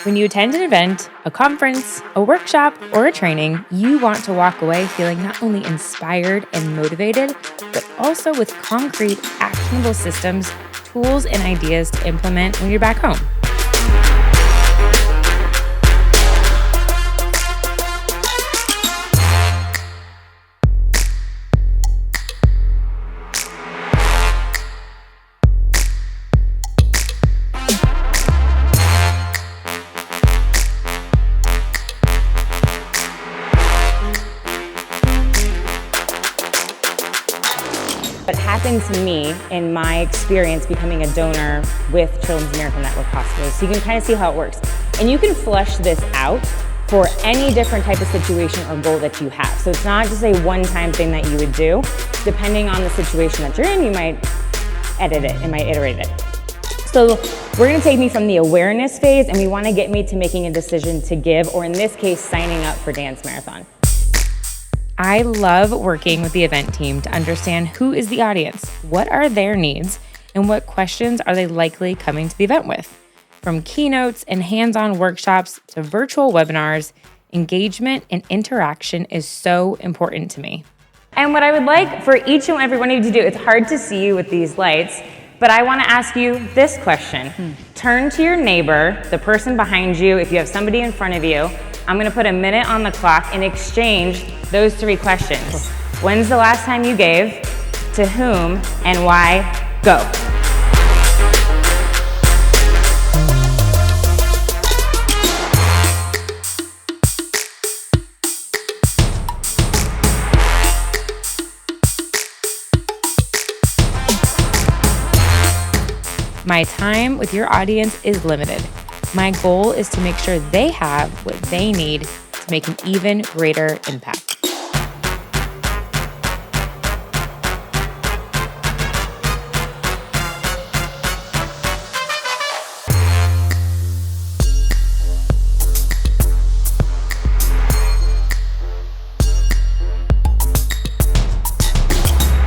When you attend an event, a conference, a workshop, or a training, you want to walk away feeling not only inspired and motivated, but also with concrete, actionable systems, tools, and ideas to implement when you're back home. What happened to me in my experience becoming a donor with Children's Miracle Network Hospitals, so you can kind of see how it works. And you can flesh this out for any different type of situation or goal that you have. So it's not just a one-time thing that you would do. Depending on the situation that you're in, you might edit it, and might iterate it. So we're gonna take me from the awareness phase, and we wanna get me to making a decision to give, or in this case, signing up for Dance Marathon. I love working with the event team to understand who is the audience, what are their needs, and what questions are they likely coming to the event with. From keynotes and hands-on workshops to virtual webinars, engagement and interaction is so important to me. And what I would like for each and every one of you to do, it's hard to see you with these lights, but I want to ask you this question. Turn to your neighbor, the person behind you, if you have somebody in front of you. I'm going to put a minute on the clock and exchange those 3 questions. When's the last time you gave? To whom? And why? Go. My time with your audience is limited. My goal is to make sure they have what they need to make an even greater impact.